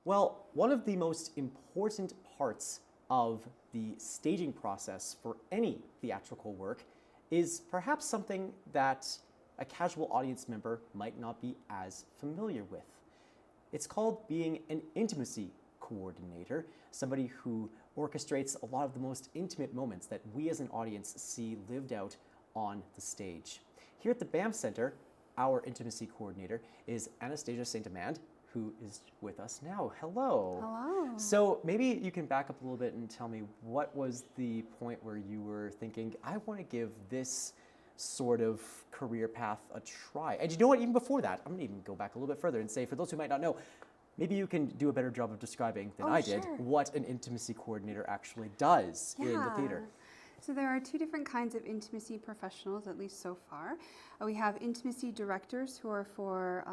Well, one of the most important parts of the staging process for any theatrical work is perhaps something that a casual audience member might not be as familiar with. It's called being an intimacy coordinator, somebody who orchestrates a lot of the most intimate moments that we as an audience see lived out on the stage. Here at the Banff Centre, our intimacy coordinator is Anastasia St, who is with us now. Hello. Hello. So maybe you can back up a little bit and tell me, what was the point where you were thinking, I want to give this sort of career path a try? And you know what, even before that, I'm going to even go back a little bit further and say, for those who might not know, maybe you can do a better job of describing than I did what an intimacy coordinator actually does in the theater. So there are two different kinds of intimacy professionals, at least so far. We have intimacy directors who are for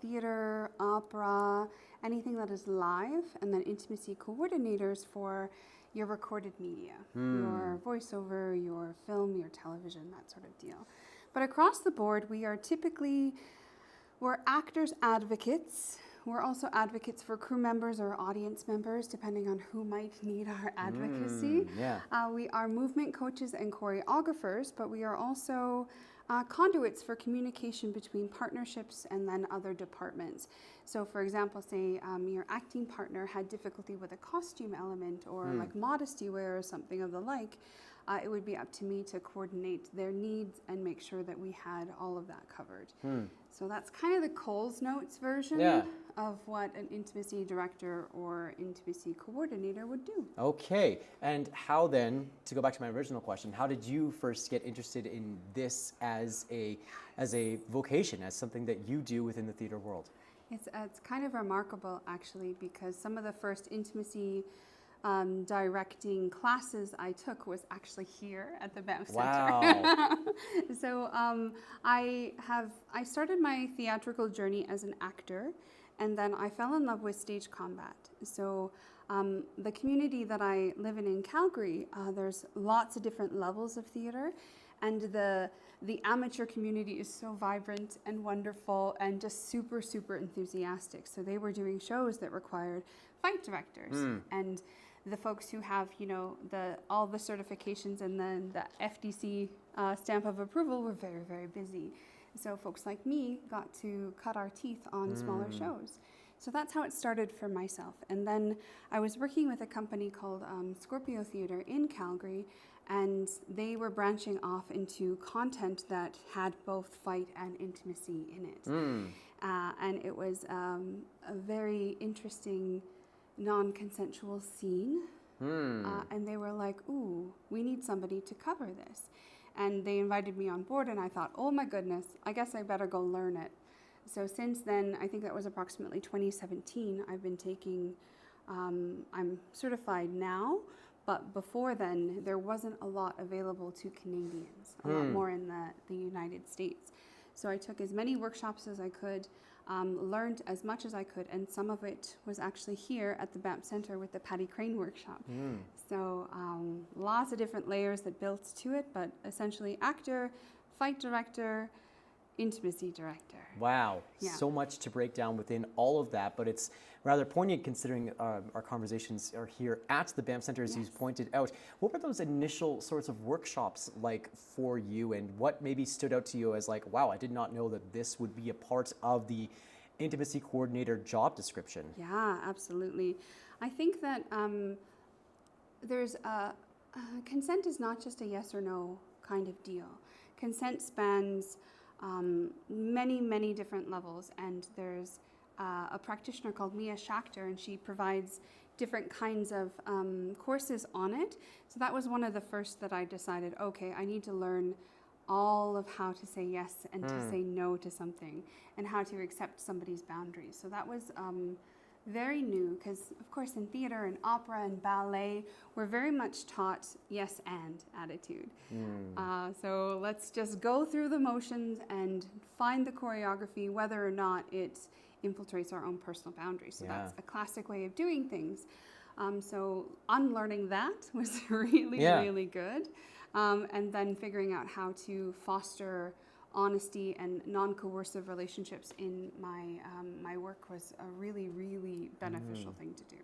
theater, opera, anything that is live, and then intimacy coordinators for your recorded media, your voiceover, your film, your television, that sort of deal. But across the board, we're actors advocates. We're also advocates for crew members or audience members, depending on who might need our advocacy. We are movement coaches and choreographers, but we are also conduits for communication between partnerships and then other departments. So for example, say your acting partner had difficulty with a costume element or like modesty wear or something of the like, it would be up to me to coordinate their needs and make sure that we had all of that covered. So that's kind of the Coles Notes version of what an intimacy director or intimacy coordinator would do. Okay, and how then, to go back to my original question, how did you first get interested in this as a vocation, as something that you do within the theater world? It's kind of remarkable, actually, because some of the first intimacy directing classes I took was actually here at the Banff Centre. Wow. So I started my theatrical journey as an actor, and then I fell in love with stage combat. So the community that I live in Calgary, there's lots of different levels of theater, and the amateur community is so vibrant and wonderful and just super, super enthusiastic. So they were doing shows that required fight directors and the folks who have, all the certifications and then the FDC stamp of approval were very, very busy. So folks like me got to cut our teeth on smaller shows. So that's how it started for myself. And then I was working with a company called Scorpio Theatre in Calgary, and they were branching off into content that had both fight and intimacy in it. And it was a very interesting non-consensual scene. And they were like, ooh, we need somebody to cover this. And they invited me on board, and I thought, oh my goodness, I guess I better go learn it. So since then, I think that was approximately 2017, I've been taking, I'm certified now, but before then, there wasn't a lot available to Canadians, a lot more in the United States. So I took as many workshops as I could, learned as much as I could, and some of it was actually here at the Banff Centre with the Patty Crane workshop. So lots of different layers that built to it, but essentially actor, fight director, intimacy director. Wow, so much to break down within all of that, but it's rather poignant considering our conversations are here at the Banff Centre, as you've pointed out. What were those initial sorts of workshops like for you, and what maybe stood out to you as like, wow, I did not know that this would be a part of the intimacy coordinator job description? Yeah, absolutely. I think that there's consent is not just a yes or no kind of deal. Consent spans many, many different levels, and there's a practitioner called Mia Schachter, and she provides different kinds of courses on it. So that was one of the first that I decided, okay, I need to learn all of how to say yes and to say no to something, and how to accept somebody's boundaries. So that was very new, because of course in theater and opera and ballet, we're very much taught yes and attitude. So let's just go through the motions and find the choreography, whether or not it infiltrates our own personal boundaries. So that's a classic way of doing things. So unlearning that was really, really good. And then figuring out how to foster honesty and non-coercive relationships in my work was a really, really beneficial thing to do.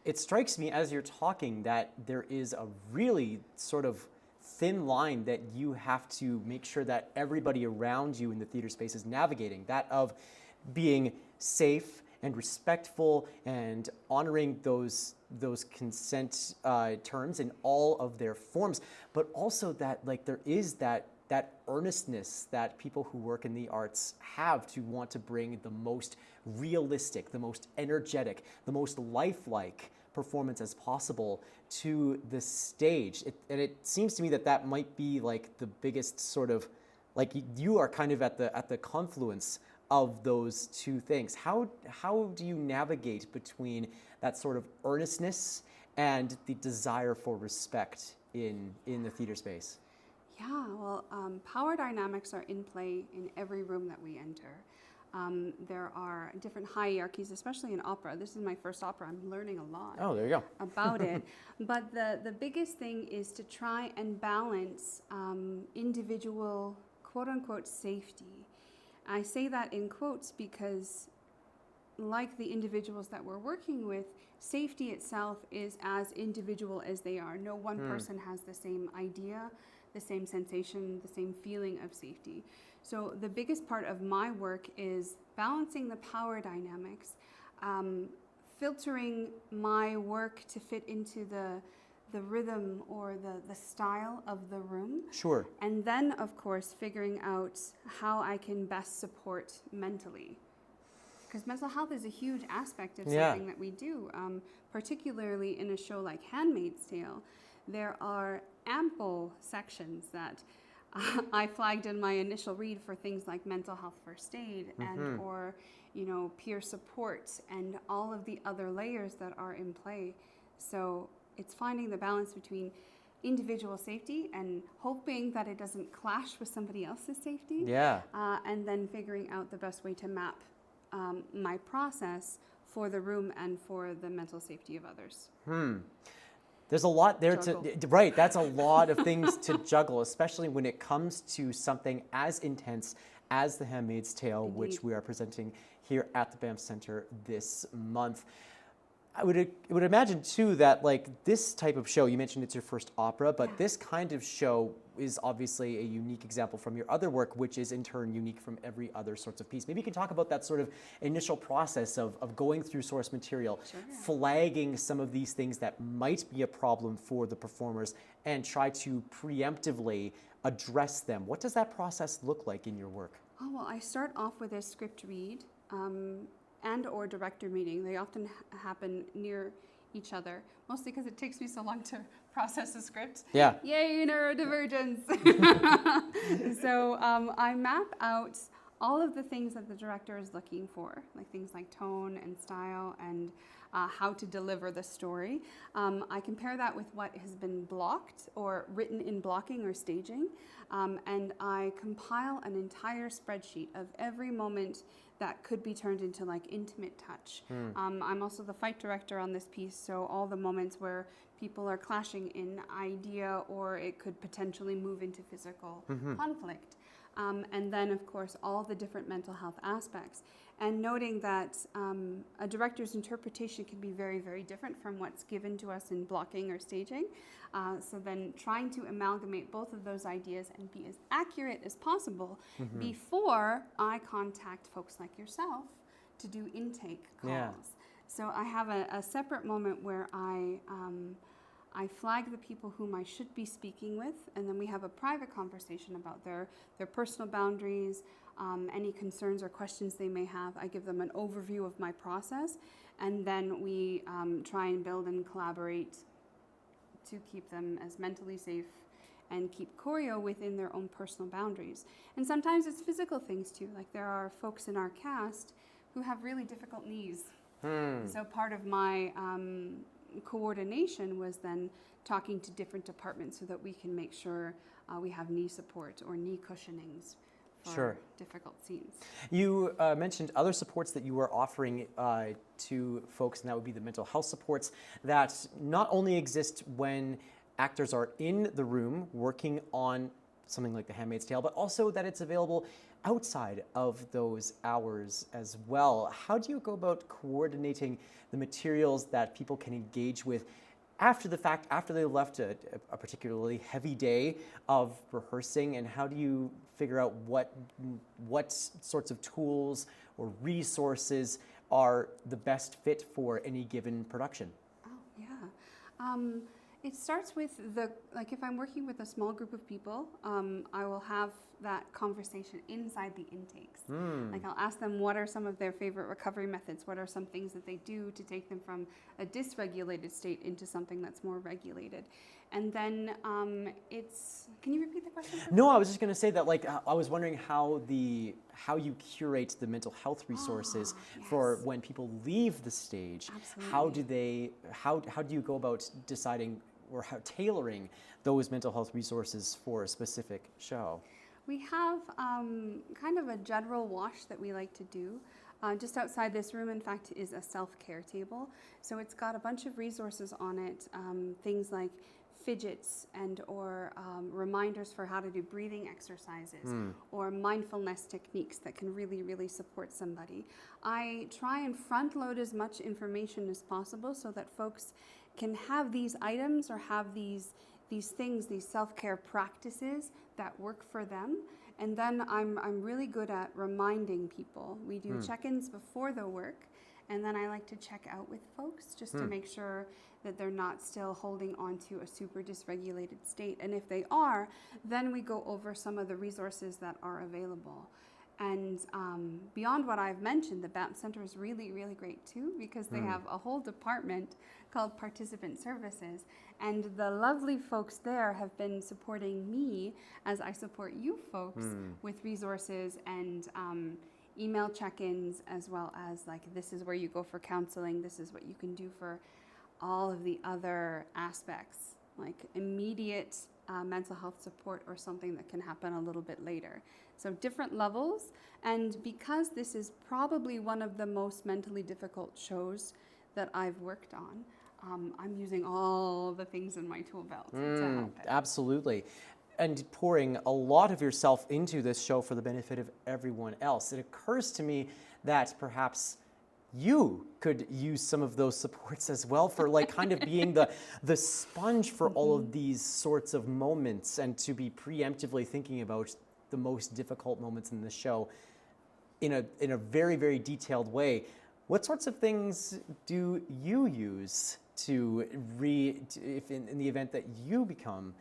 It strikes me as you're talking that there is a really sort of thin line that you have to make sure that everybody around you in the theater space is navigating, that of being safe and respectful and honoring those consent terms in all of their forms, but also that like there is that earnestness that people who work in the arts have to want to bring the most realistic, the most energetic, the most lifelike performance as possible to the stage. And it seems to me that that might be like the biggest sort of, like you are kind of at the confluence of those two things. How do you navigate between that sort of earnestness and the desire for respect in the theater space? Yeah, well, power dynamics are in play in every room that we enter. There are different hierarchies, especially in opera. This is my first opera. I'm learning a lot there you go. about it. But the biggest thing is to try and balance individual quote-unquote safety. I say that in quotes because like the individuals that we're working with, safety itself is as individual as they are. No one person has the same idea, the same sensation, the same feeling of safety. So the biggest part of my work is balancing the power dynamics, filtering my work to fit into the rhythm or the style of the room. Sure. And then, of course, figuring out how I can best support mentally. Because mental health is a huge aspect of something that we do, particularly in a show like Handmaid's Tale. There are ample sections that I flagged in my initial read for things like mental health first aid and or peer support and all of the other layers that are in play. So it's finding the balance between individual safety and hoping that it doesn't clash with somebody else's safety. Yeah. And then figuring out the best way to map my process for the room and for the mental safety of others. There's a lot there Juggle. right, that's a lot of things to juggle, especially when it comes to something as intense as The Handmaid's Tale, Indeed. which we are presenting here at the Banff Centre this month. I would imagine too that like this type of show, you mentioned it's your first opera, but this kind of show is obviously a unique example from your other work, which is in turn unique from every other sorts of piece. Maybe you can talk about that sort of initial process of going through source material, flagging some of these things that might be a problem for the performers and try to preemptively address them. What does that process look like in your work? Oh, well, I start off with a script read and or director meeting. They often happen near each other, mostly because it takes me so long to process a script. Yeah. Yay, neurodivergence. So I map out all of the things that the director is looking for, like things like tone and style and how to deliver the story. I compare that with what has been blocked or written in blocking or staging, and I compile an entire spreadsheet of every moment that could be turned into like intimate touch. I'm also the fight director on this piece, so all the moments where people are clashing in idea or it could potentially move into physical conflict. And then, of course, all the different mental health aspects. And noting that a director's interpretation can be very, very different from what's given to us in blocking or staging. So then trying to amalgamate both of those ideas and be as accurate as possible before I contact folks like yourself to do intake calls. Yeah. So I have a separate moment where I flag the people whom I should be speaking with, and then we have a private conversation about their personal boundaries, any concerns or questions they may have. I give them an overview of my process, and then we try and build and collaborate to keep them as mentally safe and keep choreo within their own personal boundaries. And sometimes it's physical things too, like there are folks in our cast who have really difficult knees. So part of my coordination was then talking to different departments so that we can make sure we have knee support or knee cushionings for difficult scenes. You mentioned other supports that you were offering to folks, and that would be the mental health supports that not only exist when actors are in the room working on something like The Handmaid's Tale, but also that it's available outside of those hours as well. How do you go about coordinating the materials that people can engage with after the fact, after they left a particularly heavy day of rehearsing, and how do you figure out what sorts of tools or resources are the best fit for any given production? Oh, yeah. It starts with like if I'm working with a small group of people, I will have that conversation inside the intakes. Like I'll ask them what are some of their favorite recovery methods, what are some things that they do to take them from a dysregulated state into something that's more regulated. And then can you repeat the question? No, I was just going to say that, like, I was wondering how you curate the mental health resources for when people leave the stage. Absolutely. How do you go about deciding or tailoring those mental health resources for a specific show? We have kind of a general wash that we like to do. Just outside this room, in fact, is a self-care table. So it's got a bunch of resources on it, things like fidgets and or reminders for how to do breathing exercises or mindfulness techniques that can really, really support somebody. I try and front load as much information as possible so that folks can have these items or have these things, these self-care practices that work for them. And then I'm really good at reminding people. We do check-ins before the work, and then I like to check out with folks just to make sure that they're not still holding on to a super dysregulated state. And if they are, then we go over some of the resources that are available. And beyond what I've mentioned, the Banff Centre is really, really great too, because they have a whole department called Participant Services. And the lovely folks there have been supporting me as I support you folks with resources and email check-ins, as well as like, this is where you go for counseling, this is what you can do for all of the other aspects, like immediate mental health support or something that can happen a little bit later. So different levels, and because this is probably one of the most mentally difficult shows that I've worked on, I'm using all the things in my tool belt to help it. Absolutely. And pouring a lot of yourself into this show for the benefit of everyone else. It occurs to me that perhaps you could use some of those supports as well for like kind of being the sponge for all of these sorts of moments, and to be preemptively thinking about the most difficult moments in the show in a very, very detailed way. What sorts of things do you use to if in the event that you become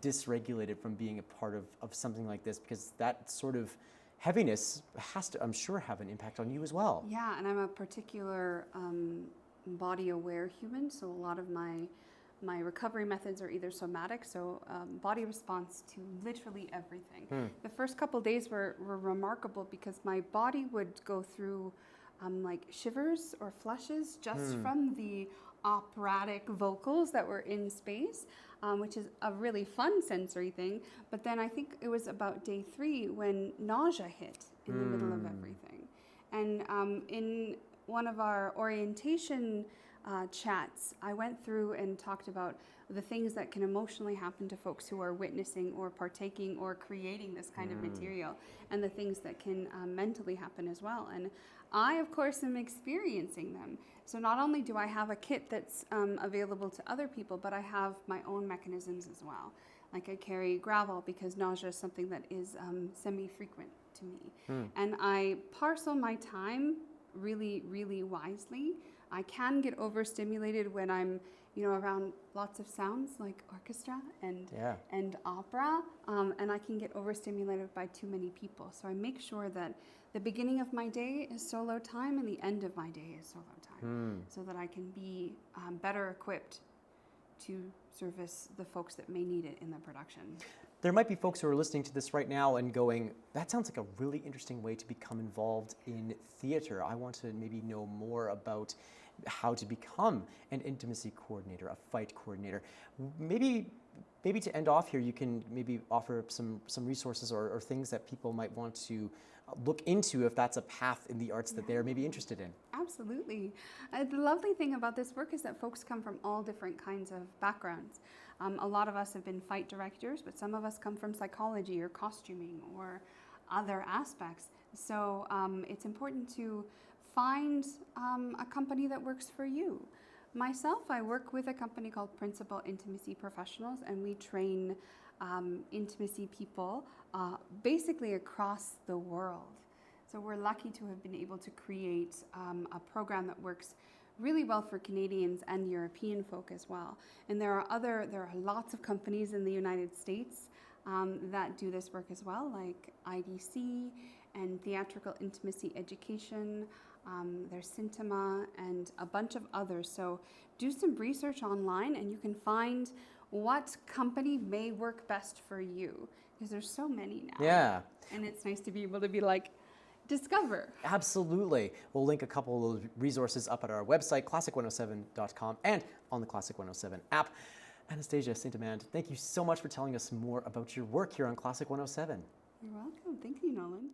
dysregulated from being a part of something like this, because that sort of heaviness has to, I'm sure, have an impact on you as well. Yeah, and I'm a particular body-aware human, so a lot of my recovery methods are either somatic, so body response to literally everything. The first couple days were remarkable because my body would go through like shivers or flushes just from the operatic vocals that were in space, which is a really fun sensory thing. But then I think it was about day 3 when nausea hit in the middle of everything. And in one of our orientation chats, I went through and talked about the things that can emotionally happen to folks who are witnessing or partaking or creating this kind of material, and the things that can mentally happen as well. And I, of course, am experiencing them. So not only do I have a kit that's available to other people, but I have my own mechanisms as well. Like I carry gravel because nausea is something that is semi-frequent to me. And I parcel my time really, really wisely. I can get overstimulated when I'm, around lots of sounds like orchestra and opera, and I can get overstimulated by too many people. So I make sure that the beginning of my day is solo time and the end of my day is solo time, so that I can be better equipped to service the folks that may need it in the production. There might be folks who are listening to this right now and going, that sounds like a really interesting way to become involved in theater. I want to maybe know more about how to become an intimacy coordinator, a fight coordinator. Maybe to end off here, you can maybe offer some resources or things that people might want to look into if that's a path in the arts that they're maybe interested in. Absolutely. The lovely thing about this work is that folks come from all different kinds of backgrounds. A lot of us have been fight directors, but some of us come from psychology or costuming or other aspects. So it's important to find a company that works for you. Myself, I work with a company called Principal Intimacy Professionals, and we train intimacy people basically across the world. So we're lucky to have been able to create a program that works really well for Canadians and European folk as well. And there are lots of companies in the United States that do this work as well, like IDC and Theatrical Intimacy Education. There's Cintima and a bunch of others. So do some research online and you can find what company may work best for you, because there's so many now. Yeah. And it's nice to be able to be like, discover. Absolutely. We'll link a couple of those resources up at our website, classic107.com, and on the Classic 107 app. Anastasia St. Amand, thank you so much for telling us more about your work here on Classic 107. You're welcome. Thank you, Nolan.